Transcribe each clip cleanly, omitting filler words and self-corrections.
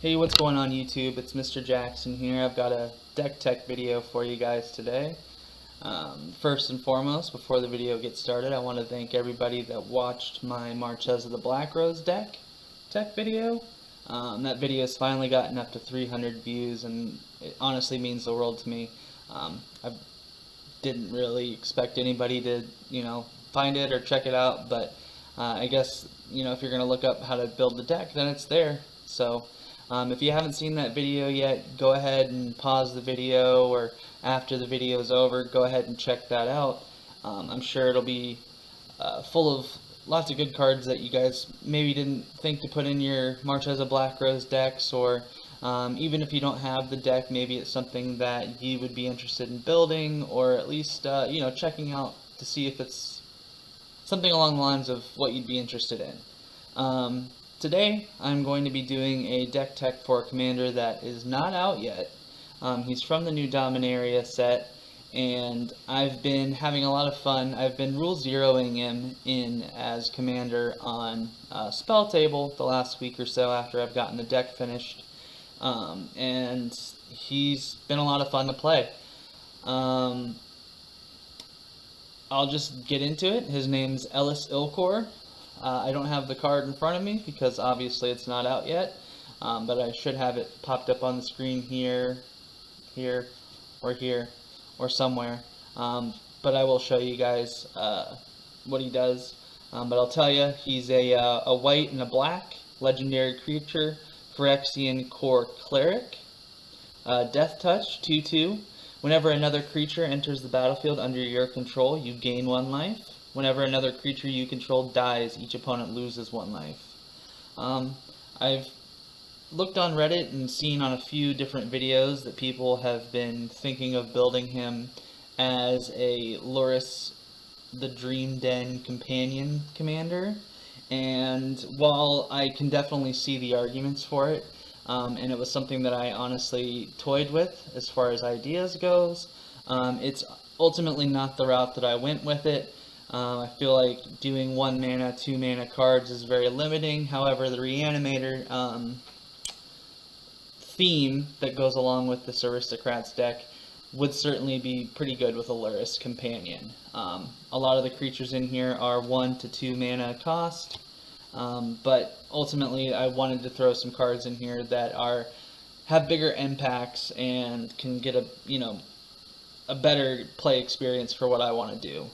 Hey, what's going on YouTube? It's Mr. Jackson here. I've got a deck tech video for you guys today. First and foremost, before the video gets started, I want to thank everybody that watched my Marches of the Black Rose deck tech video. That video has finally gotten up to 300 views, and it honestly means the world to me. I didn't really expect anybody to, find it or check it out, but I guess, if you're going to look up how to build the deck, then it's there. So, if you haven't seen that video yet, go ahead and pause the video, or after the video is over, go ahead and check that out. I'm sure it'll be full of lots of good cards that you guys maybe didn't think to put in your Marches of Black Rose decks, or even if you don't have the deck, maybe it's something that you would be interested in building, or at least checking out to see if it's something along the lines of what you'd be interested in. Today, I'm going to be doing a deck tech for a commander that is not out yet. He's from the new Dominaria set, and I've been having a lot of fun. I've been rule zeroing him in as commander on Spell Table the last week or so after I've gotten the deck finished, and he's been a lot of fun to play. I'll just get into it. His name's Elas Il-Kor. I don't have the card in front of me because obviously it's not out yet, but I should have it popped up on the screen here, or somewhere. But I will show you guys what he does. But I'll tell you, he's a white and a black legendary creature, Phyrexian Core Cleric. Death Touch, 2/2. Whenever another creature enters the battlefield under your control, you gain 1 life. Whenever another creature you control dies, each opponent loses 1 life. I've looked on Reddit and seen on a few different videos that people have been thinking of building him as a Loris the Dream Den companion commander. And while I can definitely see the arguments for it, and it was something that I honestly toyed with as far as ideas goes, it's ultimately not the route that I went with it. I feel like doing 1 mana, 2 mana cards is very limiting. However, the Reanimator theme that goes along with this Aristocrats deck would certainly be pretty good with a Loris companion. A lot of the creatures in here are 1 to 2 mana cost, but ultimately I wanted to throw some cards in here that have bigger impacts and can get a better play experience for what I want to do.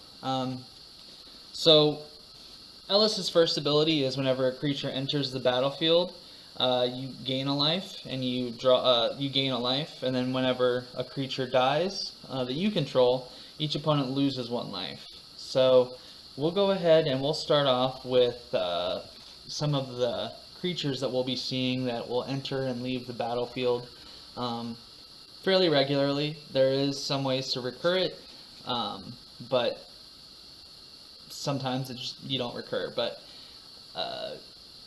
So Elas's first ability is whenever a creature enters the battlefield, you gain a life, and you gain a life, and then whenever a creature dies that you control, each opponent loses 1 life. So we'll go ahead and we'll start off with some of the creatures that we'll be seeing that will enter and leave the battlefield fairly regularly. There is some ways to recur it, but sometimes you don't recur. But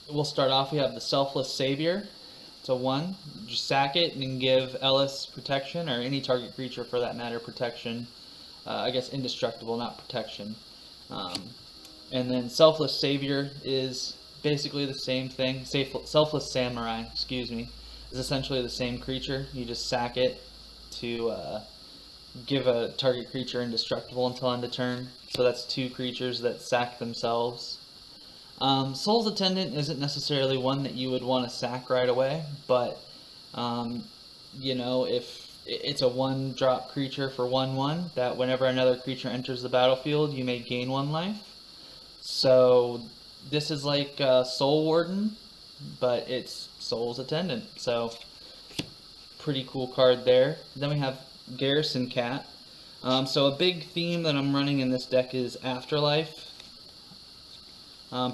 we'll start off. We have the Selfless Savior. It's a 1. Just sack it and give Elas protection, or any target creature for that matter protection. I guess indestructible, not protection. And then Selfless Savior is basically the same thing. Selfless Samurai, excuse me, is essentially the same creature. You just sack it to give a target creature indestructible until end of turn. So that's 2 creatures that sack themselves. Soul's Attendant isn't necessarily one that you would want to sack right away, but if it's a 1-drop creature for 1/1, that whenever another creature enters the battlefield, you may gain 1 life. So this is like Soul Warden, but it's Soul's Attendant. So pretty cool card there. Then we have Garrison Cat. So a big theme that I'm running in this deck is Afterlife.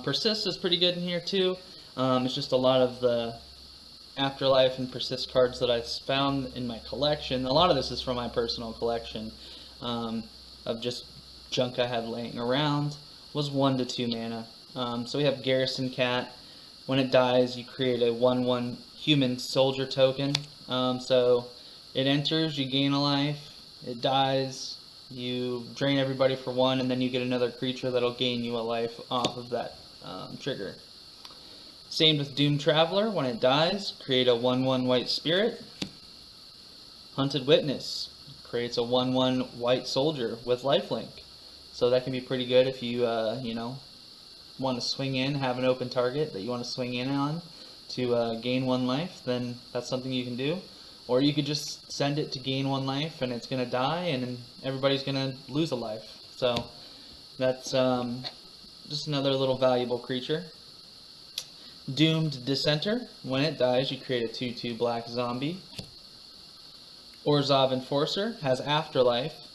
Persist is pretty good in here too. It's just a lot of the Afterlife and Persist cards that I found in my collection. A lot of this is from my personal collection of just junk I had laying around. Was 1 to 2 mana. So we have Garrison Cat. When it dies, you create a 1/1 human soldier token. So it enters, you gain a life. It dies, you drain everybody for 1, and then you get another creature that'll gain you a life off of that trigger. Same with Doom Traveler. When it dies, create a 1/1 white spirit. Hunted Witness creates a 1/1 white soldier with lifelink. So that can be pretty good if you, want to swing in, have an open target that you want to swing in on to gain 1 life, then that's something you can do. Or you could just send it to gain 1 life and it's going to die and everybody's going to lose a life. So that's just another little valuable creature. Doomed Dissenter. When it dies, you create a 2/2 black zombie. Orzhov Enforcer has Afterlife.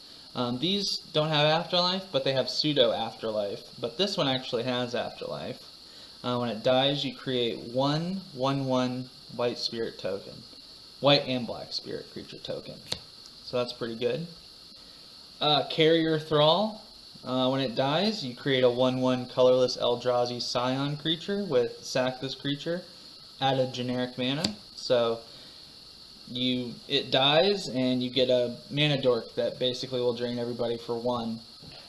These don't have Afterlife, but they have pseudo Afterlife. But this one actually has Afterlife. When it dies, you create 1/1 white spirit token. White and black spirit creature token. So that's pretty good. Carrier Thrall. When it dies, you create a 1/1 colorless Eldrazi Scion creature with sack this creature, add a generic mana. So it dies and you get a mana dork that basically will drain everybody for 1.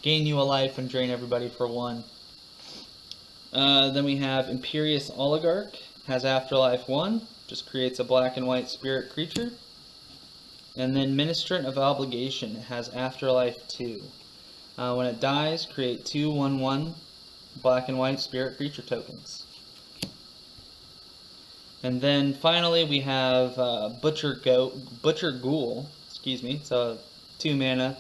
Gain you a life and drain everybody for 1. Then we have Imperious Oligarch, has Afterlife 1, just creates a black and white spirit creature. And then Ministrant of Obligation has Afterlife 2. When it dies, create 2 1/1 black and white spirit creature tokens. And then finally we have Butcher Ghoul, it's a 2 mana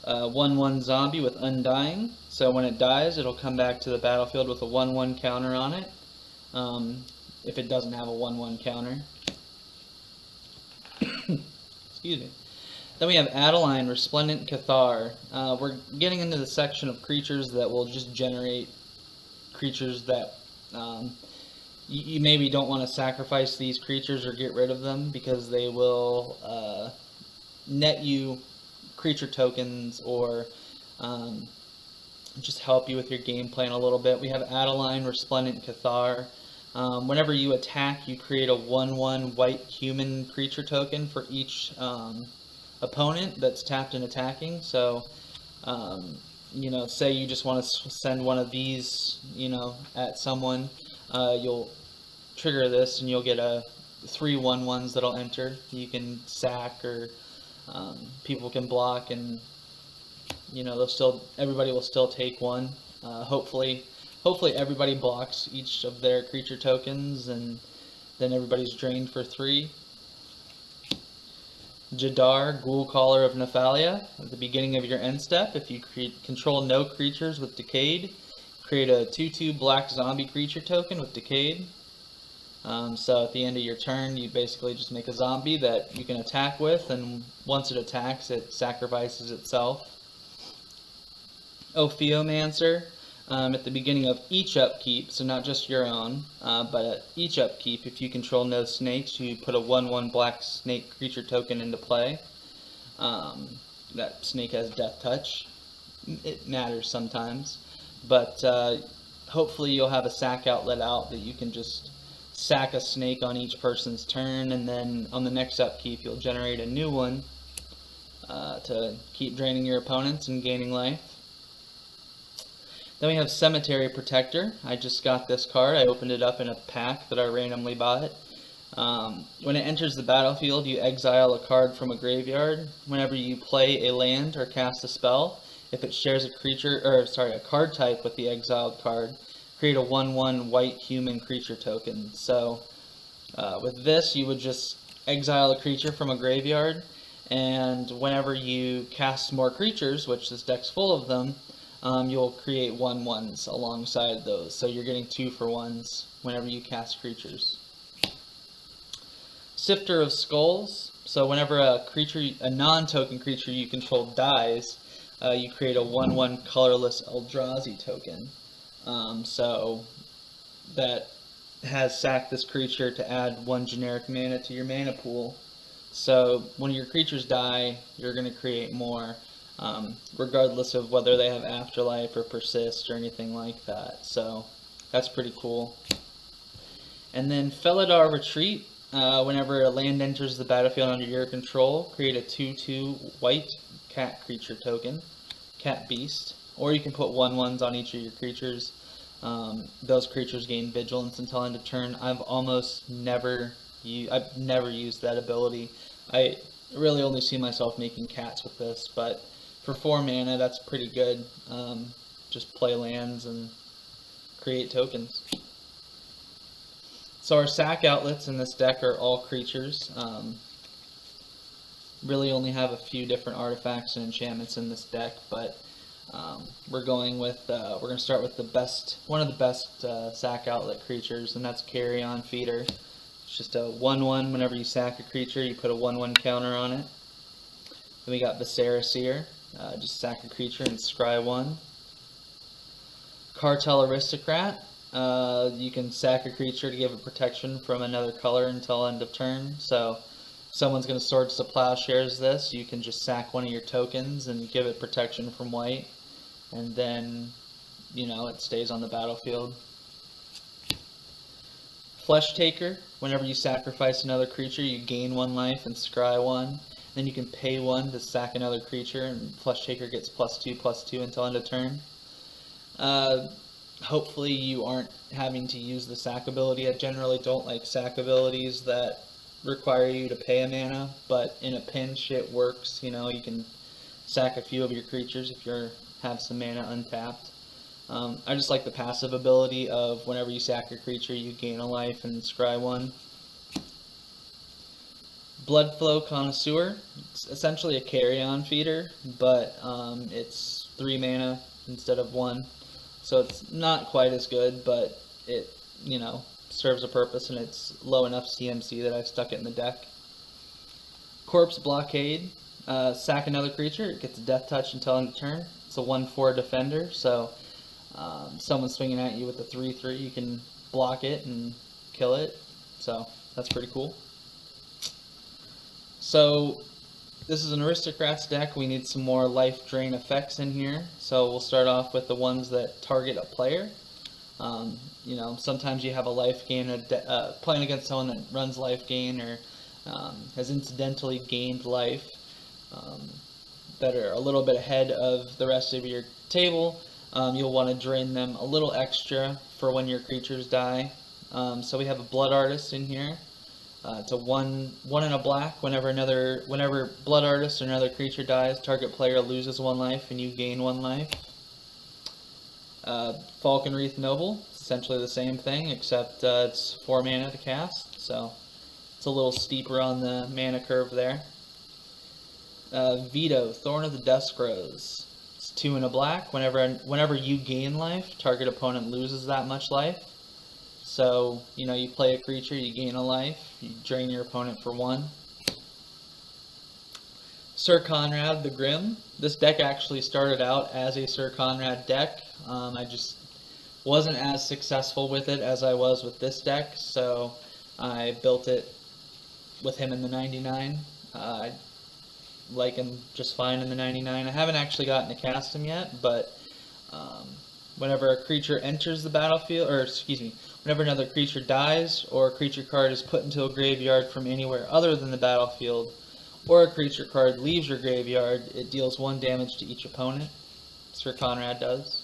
1/1 zombie with Undying. So when it dies, it'll come back to the battlefield with a 1/1 counter on it, if it doesn't have a 1/1 counter. Excuse me. Then we have Adeline, Resplendent Cathar. We're getting into the section of creatures that will just generate creatures that you maybe don't want to sacrifice these creatures or get rid of them because they will net you creature tokens or just help you with your game plan a little bit. We have Adeline, Resplendent Cathar. Whenever you attack, you create a 1/1 white human creature token for each opponent that's tapped and attacking. So, say you just want to send one of these, at someone, you'll trigger this and you'll get a 3 1/1s that'll enter. You can sack or people can block and everybody will still take 1. Hopefully everybody blocks each of their creature tokens and then everybody's drained for 3. Jadar, Ghoul Caller of Nephalia. At the beginning of your end step, if you control no creatures with Decayed, create a 2/2 black zombie creature token with Decayed. So at the end of your turn, you basically just make a zombie that you can attack with, and once it attacks, it sacrifices itself. Ophiomancer. At the beginning of each upkeep, so not just your own, but at each upkeep, if you control no snakes, you put a 1/1 black snake creature token into play. That snake has Death Touch. It matters sometimes, but hopefully you'll have a sack outlet out that you can just sack a snake on each person's turn, and then on the next upkeep you'll generate a new one to keep draining your opponents and gaining life. Then we have Cemetery Protector. I just got this card. I opened it up in a pack that I randomly bought. When it enters the battlefield, you exile a card from a graveyard. Whenever you play a land or cast a spell, if it shares a card type with the exiled card, create a 1/1 white human creature token. So with this, you would just exile a creature from a graveyard, and whenever you cast more creatures, which this deck's full of them, you'll create 1/1s alongside those. So you're getting 2 for 1s whenever you cast creatures. Sifter of Skulls. So whenever a non-token creature you control dies, you create a 1/1 colorless Eldrazi token. So that has sacked this creature to add 1 generic mana to your mana pool. So when your creatures die, you're going to create more. Regardless of whether they have Afterlife or Persist or anything like that. So that's pretty cool. And then Felidar Retreat. Whenever a land enters the battlefield under your control, create a 2/2 white cat creature token, Cat Beast. Or you can put 1/1s on each of your creatures. those creatures gain vigilance until end of turn. I've never used that ability. I really only see myself making cats with this, but for 4 mana, that's pretty good. Just play lands and create tokens. So our sack outlets in this deck are all creatures. Really only have a few different artifacts and enchantments in this deck, but we're going to start with one of the best sack outlet creatures, and that's Carrion Feeder. It's just a 1/1. Whenever you sack a creature, you put a 1/1 counter on it. Then we got Viscera Seer. Just sack a creature and scry 1. Cartel Aristocrat. You can sack a creature to give it protection from another color until end of turn. So someone's going to Swords to Plowshares this. You can just sack one of your tokens and give it protection from white. And then, it stays on the battlefield. Flesh Taker. Whenever you sacrifice another creature, you gain 1 life and scry 1. Then you can pay 1 to sack another creature, and Flesh Taker gets +2/+2 until end of turn. Hopefully you aren't having to use the sack ability. I generally don't like sack abilities that require you to pay a mana, but in a pinch it works. You can sack a few of your creatures if you have some mana untapped. I just like the passive ability of whenever you sack a creature, you gain a life and scry 1. Bloodflow Connoisseur. It's essentially a Carrion Feeder, but it's 3 mana instead of 1. So it's not quite as good, but it, serves a purpose, and it's low enough CMC that I've stuck it in the deck. Corpse Blockade. Sack another creature. It gets a death touch until end of turn. It's a 1/4 defender, so someone's swinging at you with a 3/3. You can block it and kill it. So that's pretty cool. So this is an Aristocrats deck. We need some more life drain effects in here. So we'll start off with the ones that target a player. Sometimes you have a life gain, playing against someone that runs life gain or has incidentally gained life that are a little bit ahead of the rest of your table. You'll want to drain them a little extra for when your creatures die. So we have a Blood Artist in here. It's a 1 and a black. Whenever Blood Artist or another creature dies, target player loses 1 life and you gain 1 life. Falcon Wreath Noble. It's essentially the same thing, except it's 4 mana to cast, so it's a little steeper on the mana curve there. Veto, Thorn of the Duskrows. It's 2 and a black. Whenever you gain life, target opponent loses that much life. So, you play a creature, you gain a life, you drain your opponent for 1. Sir Conrad the Grim. This deck actually started out as a Sir Conrad deck. I just wasn't as successful with it as I was with this deck, so I built it with him in the 99. I like him just fine in the 99. I haven't actually gotten to cast him yet, but whenever a creature enters the battlefield, whenever another creature dies, or a creature card is put into a graveyard from anywhere other than the battlefield, or a creature card leaves your graveyard, it deals 1 damage to each opponent. Sir Conrad does.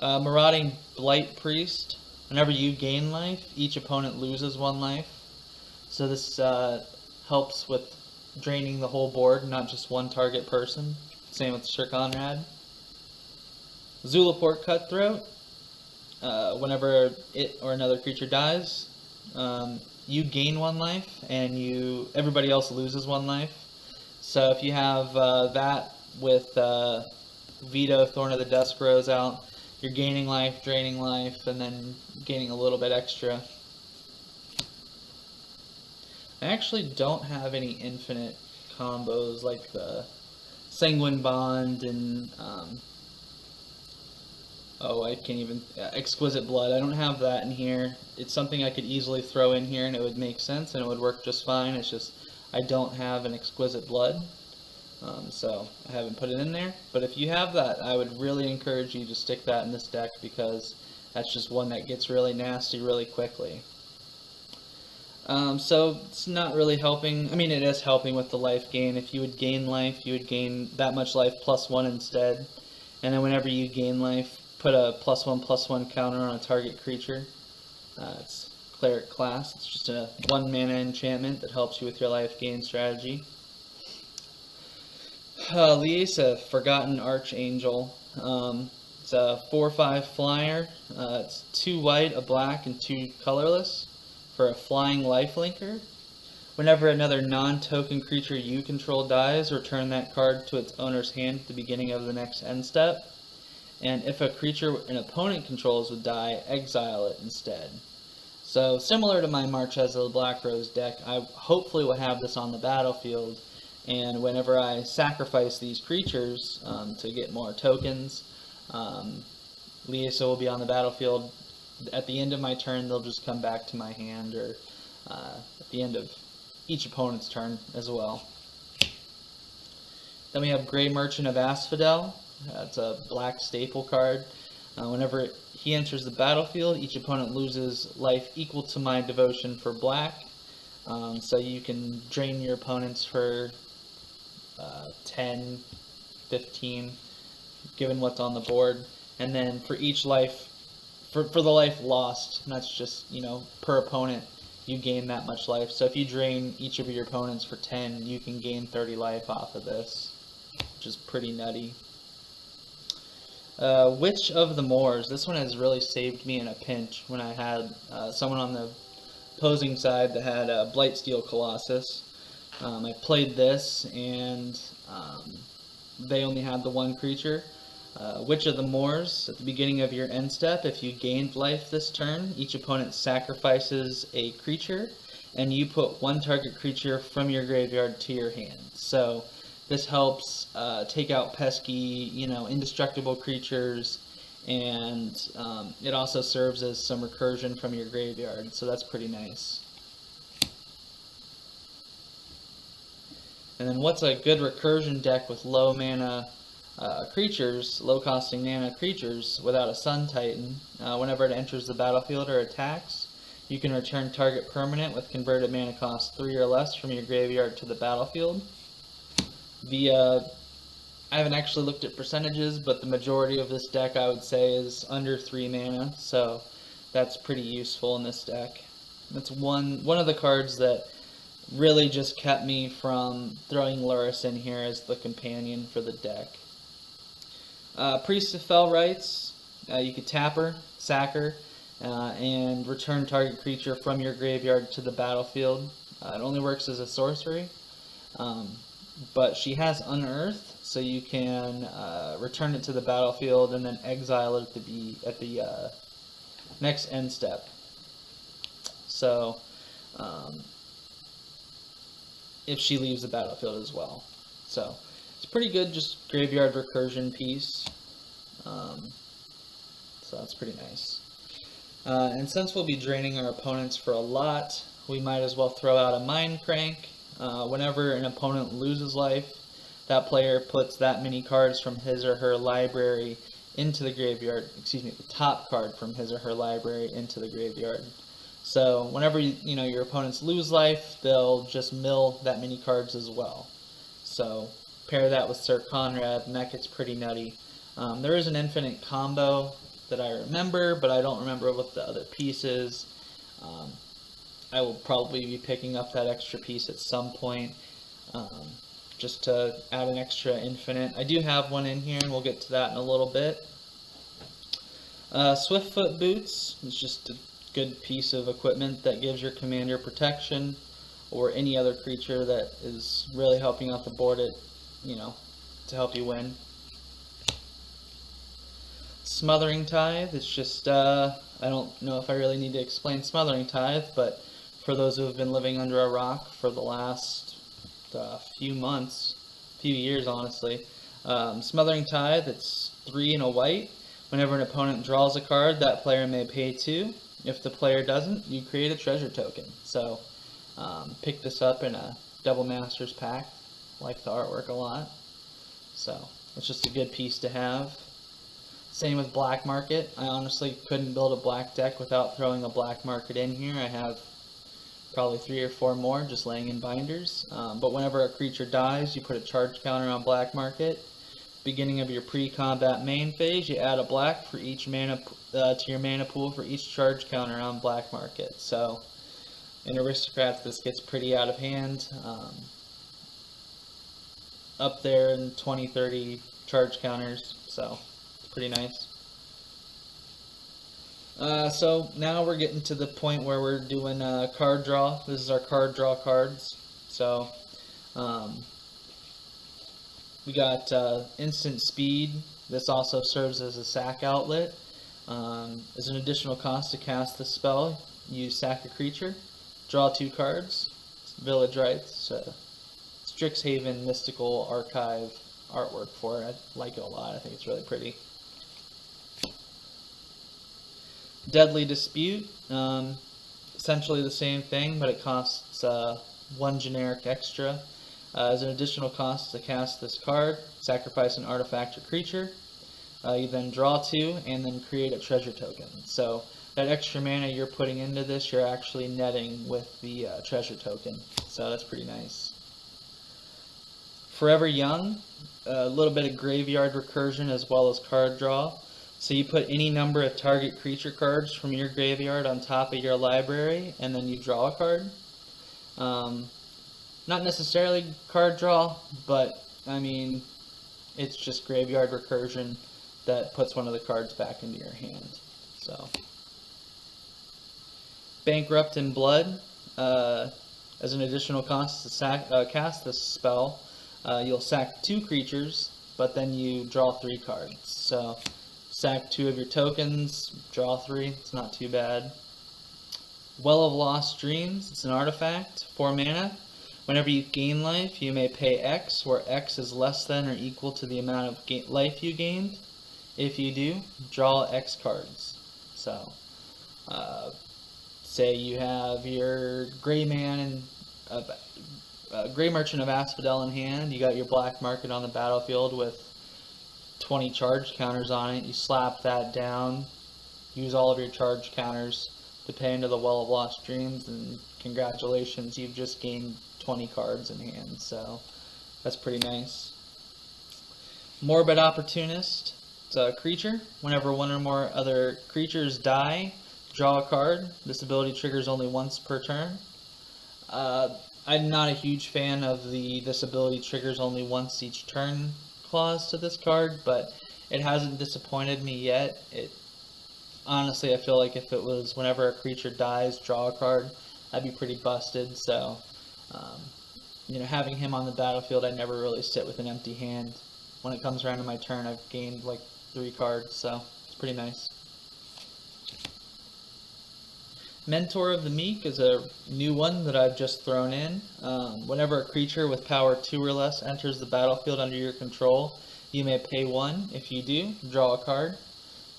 Marauding Blight Priest. Whenever you gain life, each opponent loses 1 life. So this helps with draining the whole board, not just one target person. Same with Sir Conrad. Zulaport Cutthroat. Whenever it or another creature dies, you gain 1 life, and everybody else loses 1 life. So if you have that with Veto, Thorn of the Duskrows out, you're gaining life, draining life, and then gaining a little bit extra. I actually don't have any infinite combos like the Sanguine Bond and Exquisite Blood. I don't have that in here. It's something I could easily throw in here and it would make sense and it would work just fine. It's just I don't have an Exquisite Blood, so I haven't put it in there. But if you have that, I would really encourage you to stick that in this deck, because that's just one that gets really nasty really quickly. So it's not really helping. I mean, it is helping with the life gain. If you would gain life, you would gain that much life plus 1 instead. And then whenever you gain life, put a +1/+1 counter on a target creature. It's Cleric class. It's just a 1 mana enchantment that helps you with your life gain strategy. Liesa, Forgotten Archangel. It's a 4/5 flyer. It's 2 white, a black, and 2 colorless for a flying lifelinker. Whenever another non-token creature you control dies, return that card to its owner's hand at the beginning of the next end step. And if a creature an opponent controls would die, exile it instead. So similar to my Marches of the Black Rose deck, I hopefully will have this on the battlefield, and whenever I sacrifice these creatures to get more tokens, Liesa will be on the battlefield. At the end of my turn, they'll just come back to my hand, or at the end of each opponent's turn as well. Then we have Grey Merchant of Asphodel. That's a black staple card. Whenever he enters the battlefield, each opponent loses life equal to my devotion for black. So you can drain your opponents for 10, 15, given what's on the board. And then for each life, for the life lost, and that's just, per opponent, you gain that much life. So if you drain each of your opponents for 10, you can gain 30 life off of this, which is pretty nutty. Witch of the Moors. This one has really saved me in a pinch when I had someone on the opposing side that had a Blightsteel Colossus. I played this, and they only had the 1 creature. Witch of the Moors. At the beginning of your end step, if you gained life this turn, each opponent sacrifices a creature, and you put 1 target creature from your graveyard to your hand. So this helps take out pesky, indestructible creatures, and it also serves as some recursion from your graveyard, so that's pretty nice. And then what's a good recursion deck with low mana creatures, low costing mana creatures without a Sun Titan? Whenever it enters the battlefield or attacks, you can return target permanent with converted mana cost 3 or less from your graveyard to the battlefield. I haven't actually looked at percentages, but the majority of this deck I would say is under 3 mana, so that's pretty useful in this deck. That's one of the cards that really just kept me from throwing Lurrus in here as the companion for the deck. Priest of Fell Rites. You could tap her, sack her, and return target creature from your graveyard to the battlefield. It only works as a sorcery. But she has Unearth, so you can return it to the battlefield and then exile it at the next end step. So if she leaves the battlefield as well. So it's pretty good, just graveyard recursion piece. So that's pretty nice. And since we'll be draining our opponents for a lot, we might as well throw out a Mind Crank. Whenever an opponent loses life, that player puts that many cards from his or her library into the graveyard, the top card from his or her library into the graveyard. So whenever your opponents lose life, they'll just mill that many cards as well. So pair that with Sir Conrad, and that gets pretty nutty. There is an infinite combo that I remember, but I don't remember what the other piece is. I will probably be picking up that extra piece at some point, just to add an extra infinite. I do have one in here, and we'll get to that in a little bit. Swiftfoot Boots is just a good piece of equipment that gives your commander protection, or any other creature that is really helping out the board to help you win. Smothering Tithe, it's just, I don't know if I really need to explain Smothering Tithe, but for those who have been living under a rock for the last few years honestly, Smothering Tithe, it's 3 and a white. Whenever an opponent draws a card, that player may pay 2. If the player doesn't, you create a treasure token. So pick this up in a Double Masters pack. Like the artwork a lot. So it's just a good piece to have. Same with Black Market. I honestly couldn't build a black deck without throwing a Black Market in here. I have probably 3 or 4 more just laying in binders. But whenever a creature dies, you put a charge counter on Black Market. beginning of your pre-combat main phase, you add a black for each mana to your mana pool for each charge counter on black market. So in Aristocrats, this gets pretty out of hand. Up there in 20, 30 charge counters, so it's pretty nice. So now we're getting to the point where we're doing card draw. This is our card draw cards. So we got instant speed. This also serves as a sack outlet. As an additional cost to cast the spell, you sack a creature, draw 2 cards. Village Rites. Strixhaven Mystical Archive artwork for it. I like it a lot. I think it's really pretty. Deadly Dispute. Essentially the same thing, but it costs 1 generic extra. As an additional cost to cast this card, sacrifice an artifact or creature. You then draw 2 and then create a treasure token. So that extra mana you're putting into this, you're actually netting with the treasure token. So that's pretty nice. Forever Young, a little bit of graveyard recursion as well as card draw. So you put any number of target creature cards from your graveyard on top of your library, and then you draw a card. Not necessarily card draw, but I mean, it's just graveyard recursion that puts one of the cards back into your hand. So, Bankrupt in Blood, as an additional cost to cast this spell. You'll sack 2 creatures, but then you draw 3 cards. So, sack 2 of your tokens, draw 3, it's not too bad. Well of Lost Dreams, it's an artifact, 4 mana. Whenever you gain life, you may pay X, where X is less than or equal to the amount of life you gained. If you do, draw X cards. So, say you have your Gray Man and Gray Merchant of Asphodel in hand, you got your black market on the battlefield with 20 charge counters on it, you slap that down, use all of your charge counters to pay into the Well of Lost Dreams, and congratulations, you've just gained 20 cards in hand, so that's pretty nice. Morbid Opportunist, it's a creature. Whenever one or more other creatures die, draw a card. This ability triggers only once per turn. I'm not a huge fan of this ability triggers only once each turn clause to this card, but it hasn't disappointed me yet. Honestly, I feel like if it was whenever a creature dies, draw a card, I'd be pretty busted. So, having him on the battlefield, I never really sit with an empty hand. When it comes around to my turn, I've gained like 3 cards, so it's pretty nice. Mentor of the Meek is a new one that I've just thrown in. Whenever a creature with power 2 or less enters the battlefield under your control, you may pay 1. If you do, draw a card.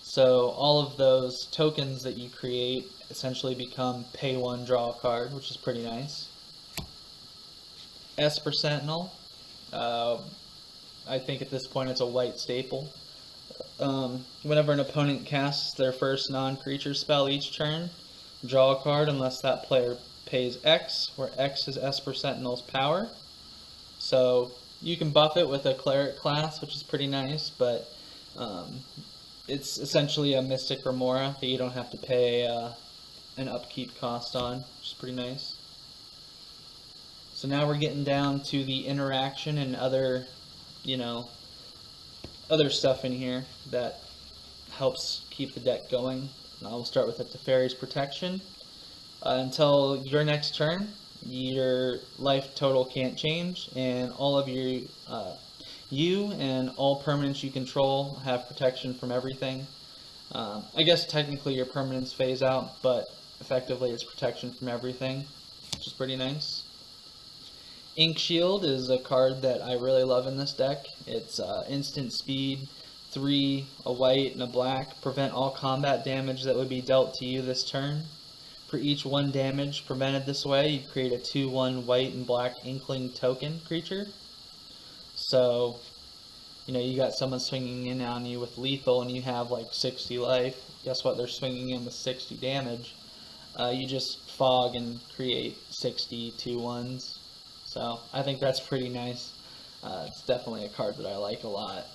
So all of those tokens that you create essentially become pay 1, draw a card, which is pretty nice. Esper Sentinel. I think at this point it's a white staple. Whenever an opponent casts their first non-creature spell each turn, draw a card unless that player pays X, where X is Esper Sentinel's power. So you can buff it with a cleric class, which is pretty nice, but it's essentially a Mystic Remora that you don't have to pay an upkeep cost on, which is pretty nice. So now we're getting down to the interaction and other stuff in here that helps keep the deck going. I'll start with the Teferi's Protection. Until your next turn, your life total can't change, and all of you and all permanents you control have protection from everything. I guess technically your permanents phase out, but effectively it's protection from everything, which is pretty nice. Ink Shield is a card that I really love in this deck. It's instant speed, 3, a white and a black, prevent all combat damage that would be dealt to you this turn. For each 1 damage prevented this way, you create a 2/1 white and black Inkling token creature. So, you got someone swinging in on you with lethal and you have like 60 life. Guess what? They're swinging in with 60 damage. You just fog and create 60 2/1s. So I think that's pretty nice. It's definitely a card that I like a lot.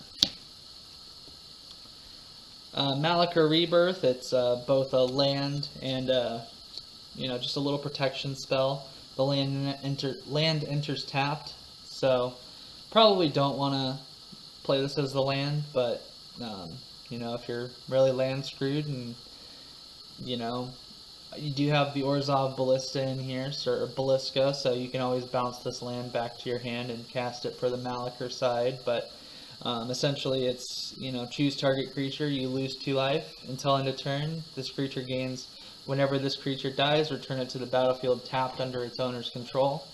Massacre Rebirth, it's both a land and just a little protection spell. The land enters tapped, so probably don't want to play this as the land, but if you're really land screwed, and you do have the Orzhov Ballista in here, or Ballista, so you can always bounce this land back to your hand and cast it for the Massacre side, but essentially it's, choose target creature, you lose 2 life until end of turn. This creature gains, whenever this creature dies, return it to the battlefield tapped under its owner's control.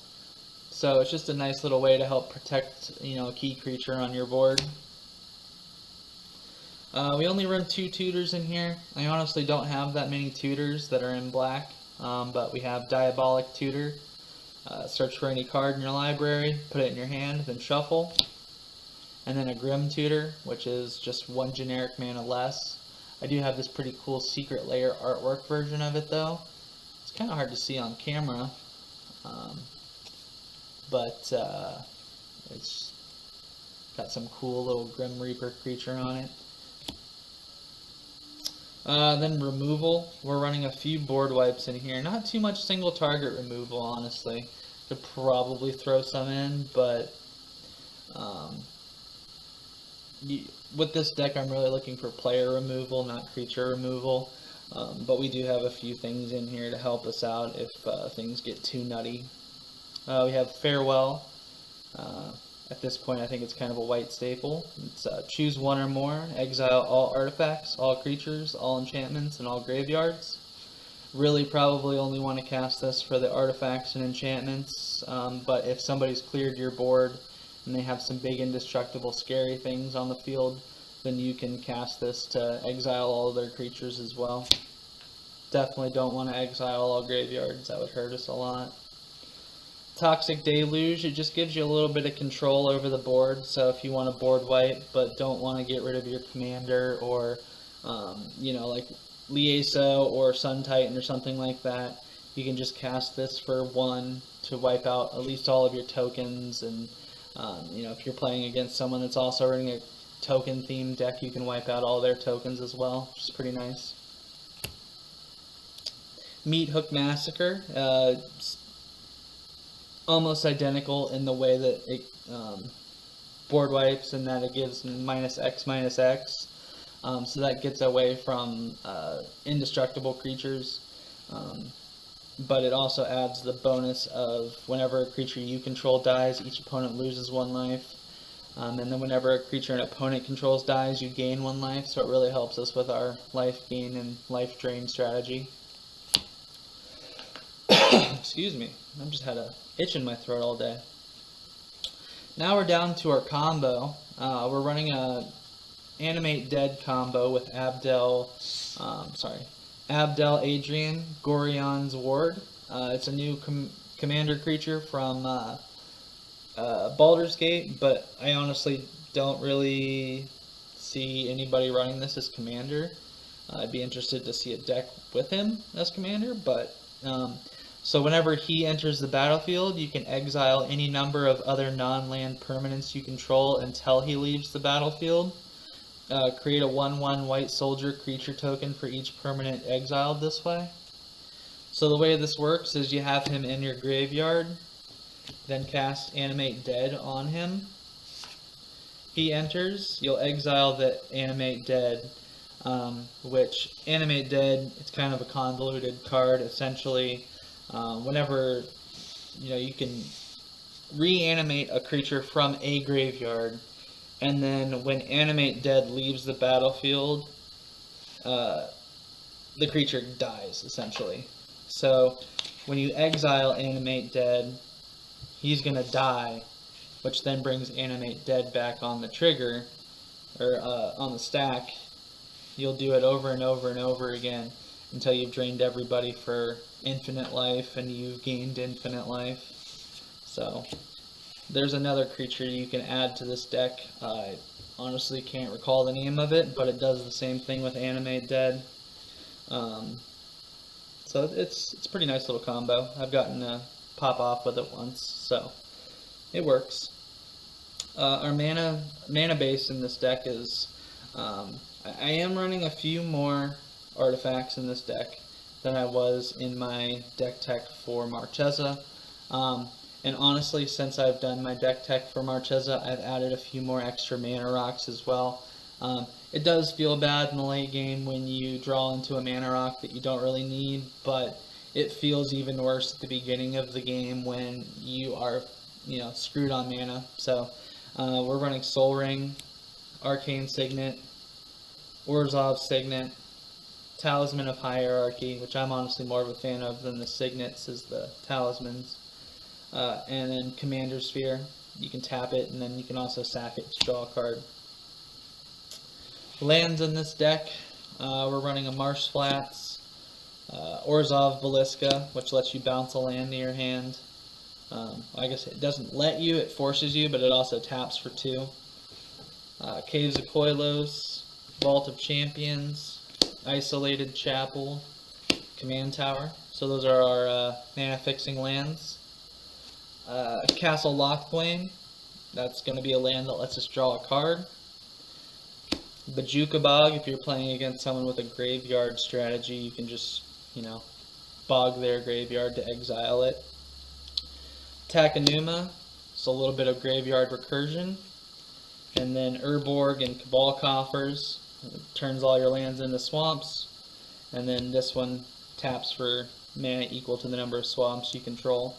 So it's just a nice little way to help protect, a key creature on your board. We only run 2 tutors in here. I honestly don't have that many tutors that are in black, but we have Diabolic Tutor. Search for any card in your library, put it in your hand, then shuffle. And then a Grim Tutor, which is just 1 generic mana less. I do have this pretty cool Secret Lair artwork version of it though. It's kind of hard to see on camera, but it's got some cool little Grim Reaper creature on it. Then removal. We're running a few board wipes in here. Not too much single target removal, honestly. Could probably throw some in, but with this deck I'm really looking for player removal, not creature removal. But we do have a few things in here to help us out if things get too nutty. We have Farewell. At this point I think it's kind of a white staple. It's choose 1 or more, exile all artifacts, all creatures, all enchantments, and all graveyards. Really probably only want to cast this for the artifacts and enchantments, but if somebody's cleared your board and they have some big indestructible scary things on the field, then you can cast this to exile all of their creatures as well. Definitely don't want to exile all graveyards, that would hurt us a lot. Toxic Deluge, it just gives you a little bit of control over the board, so if you want to board wipe but don't want to get rid of your commander, or like Lieso or Sun Titan or something like that, you can just cast this for 1 to wipe out at least all of your tokens, and if you're playing against someone that's also running a token themed deck, you can wipe out all their tokens as well, which is pretty nice. Meat Hook Massacre, almost identical in the way that it board wipes, and that it gives -X/-X, so that gets away from indestructible creatures, but it also adds the bonus of whenever a creature you control dies, each opponent loses 1 life, and then whenever a creature an opponent controls dies, you gain 1 life, so it really helps us with our life gain and life drain strategy. Excuse me, I've just had a itch in my throat all day. Now we're down to our combo. We're running a Animate Dead combo with Abdel Adrian, Gorion's Ward. It's a new commander creature from Baldur's Gate, but I honestly don't really see anybody running this as commander. I'd be interested to see a deck with him as commander, but so whenever he enters the battlefield, you can exile any number of other non-land permanents you control until he leaves the battlefield. Create a 1/1 white soldier creature token for each permanent exiled this way. So the way this works is you have him in your graveyard, then cast Animate Dead on him. He enters, you'll exile the Animate Dead, which Animate Dead, it's kind of a convoluted card. Essentially, whenever you can reanimate a creature from a graveyard, and then when Animate Dead leaves the battlefield, the creature dies, essentially. So when you exile Animate Dead, he's going to die, which then brings Animate Dead back on the trigger, or on the stack. You'll do it over and over and over again until you've drained everybody for infinite life and you've gained infinite life. So there's another creature you can add to this deck. I honestly can't recall the name of it, but it does the same thing with Animate Dead. So it's a pretty nice little combo. I've gotten to pop off with it once, so it works. Our mana base in this deck is I am running a few more artifacts in this deck than I was in my deck tech for Marchesa. And honestly, since I've done my deck tech for Marchesa, I've added a few more extra mana rocks as well. It does feel bad in the late game when you draw into a mana rock that you don't really need, but it feels even worse at the beginning of the game when you are, screwed on mana. So we're running Soul Ring, Arcane Signet, Orzhov Signet, Talisman of Hierarchy, which I'm honestly more of a fan of than the Signets as the Talismans, and then Commander Sphere. You can tap it, and then you can also sack it to draw a card. Lands in this deck, we're running a Marsh Flats, Orzhov Beliska, which lets you bounce a land to your hand. I guess it doesn't let you, it forces you, but it also taps for 2. Caves of Koilos, Vault of Champions, Isolated Chapel, Command Tower. So those are our mana fixing lands. Castle Lockflame, that's going to be a land that lets us draw a card. Bajuka Bog, if you're playing against someone with a graveyard strategy, you can just, bog their graveyard to exile it. Takenuma, it's a little bit of graveyard recursion. And then Urborg and Cabal Coffers, turns all your lands into swamps. And then this one taps for mana equal to the number of swamps you control.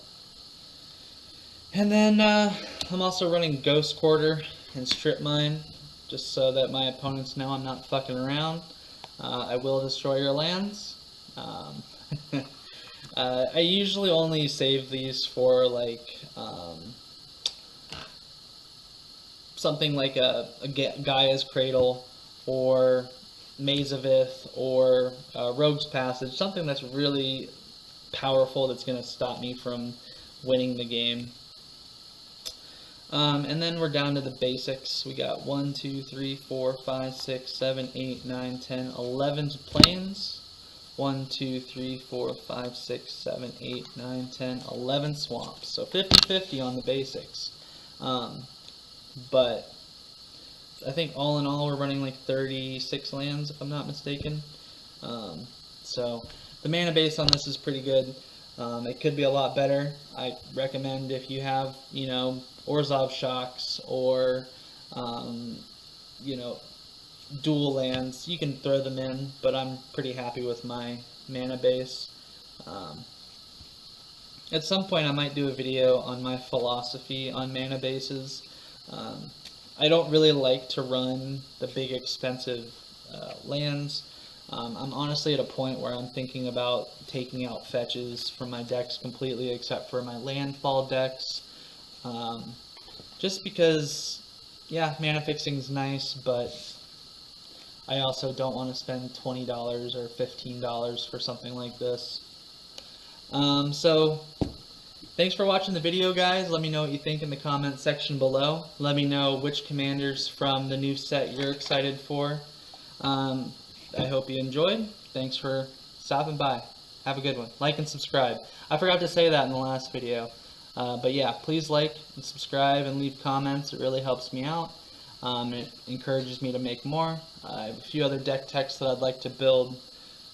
And then I'm also running Ghost Quarter and Strip Mine, just so that my opponents know I'm not fucking around. I will destroy your lands. I usually only save these for like something like a Gaia's Cradle or Maze of Ith or Rogue's Passage, something that's really powerful that's going to stop me from winning the game. And then we're down to the basics. We got 1, 2, 3, 4, 5, 6, 7, 8, 9, 10, 11 plains. 1, 2, 3, 4, 5, 6, 7, 8, 9, 10, 11 swamps. So 50-50 on the basics. But I think all in all we're running like 36 lands if I'm not mistaken. So the mana base on this is pretty good. It could be a lot better. I recommend if you have, Orzhov Shocks or, dual lands, you can throw them in, but I'm pretty happy with my mana base. At some point I might do a video on my philosophy on mana bases. I don't really like to run the big expensive lands. I'm honestly at a point where I'm thinking about taking out fetches from my decks completely except for my landfall decks. Just because, yeah, mana fixing's nice, but I also don't want to spend $20 or $15 for something like this. So, thanks for watching the video, guys. Let me know what you think in the comment section below. Let me know which commanders from the new set you're excited for. I hope you enjoyed. Thanks for stopping by. Have a good one. Like and subscribe. I forgot to say that in the last video. But yeah, please like and subscribe and leave comments. It really helps me out. It encourages me to make more. I have a few other deck techs that I'd like to build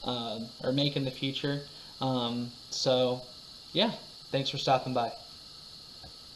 or make in the future. So yeah, thanks for stopping by.